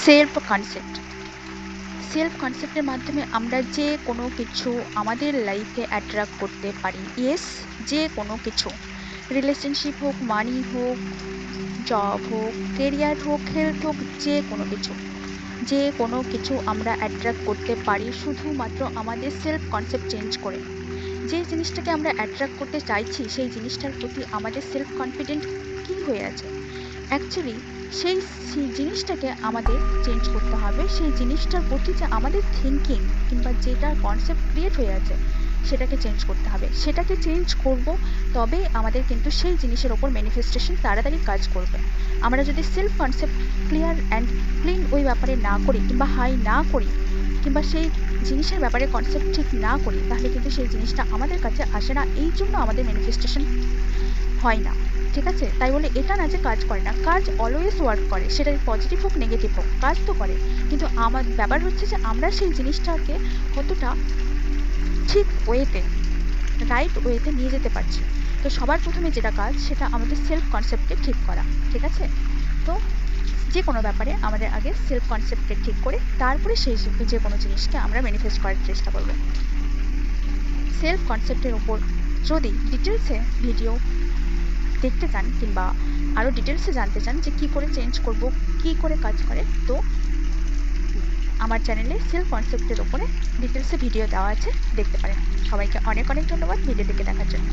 Self concept. Self কনসেপ্টের মাধ্যমে আমরা যে কোনো কিছু আমাদের লাইফে অ্যাট্রাক্ট করতে পারি। ইয়েস, যে কোনো কিছু, রিলেশনশিপ হোক, মানি হোক, জব হোক, কেরিয়ার হোক, হেলথ হোক, যে কোনো কিছু আমরা অ্যাট্রাক্ট করতে পারি শুধুমাত্র আমাদের সেলফ কনসেপ্ট চেঞ্জ করে। যে জিনিসটাকে আমরা অ্যাট্রাক্ট করতে চাইছি সেই জিনিসটার প্রতি আমাদের সেলফ কনফিডেন্ট কী হয়ে আছে, অ্যাকচুয়ালি সেই জিনিসটাকে আমাদের চেঞ্জ করতে হবে। সেই জিনিসটার প্রতি যে আমাদের থিঙ্কিং কিংবা যেটা কনসেপ্ট ক্রিয়েট হয়ে আছে সেটাকে চেঞ্জ করতে হবে। সেটাকে চেঞ্জ করব, তবে আমাদের কিন্তু সেই জিনিসের ওপর ম্যানিফেস্টেশন তাড়াতাড়ি কাজ করবে। আমরা যদি self concept clear and clean ওই ব্যাপারে না করি কিংবা হাই না করি কিংবা সেই জিনিসের ব্যাপারে কনসেপ্ট ঠিক না করি, তাহলে কিন্তু সেই জিনিসটা আমাদের কাছে আসে না। এই জন্য আমাদের ম্যানিফেস্টেশন হয় না, ঠিক আছে? তাই বলে এটা না যে কাজ করে না, কাজ অলওয়েজ ওয়ার্ক করে, সেটা পজিটিভ হোক নেগেটিভ হোক, কাজ তো করে। কিন্তু আমার ব্যাপার হচ্ছে যে আমরা সেই জিনিসটাকে কতটা ঠিক ওয়েতে, রাইট ওয়েতে নিয়ে যেতে পারছি। তো সবার প্রথমে যেটা কাজ সেটা আমাদের সেলফ কনসেপ্টকে ঠিক করা, ঠিক আছে? তো যে কোনো ব্যাপারে আমাদের আগে সেলফ কনসেপ্টকে ঠিক করে তারপরে সেই যে কোনো জিনিসকে আমরা ম্যানিফেস্ট করার চেষ্টা করব। সেলফ কনসেপ্টের ওপর যদি ডিটেলসে ভিডিও দেখতে চান কিংবা আরও ডিটেলসে জানতে চান যে কী করে চেঞ্জ করব, কী করে কাজ করে, তো আমার চ্যানেলে সেলফ কনসেপ্টের ওপরে ডিটেলসে ভিডিও দেওয়া আছে, দেখতে পারেন। সবাইকে অনেক অনেক ধন্যবাদ ভিডিওটিকে দেখার জন্য।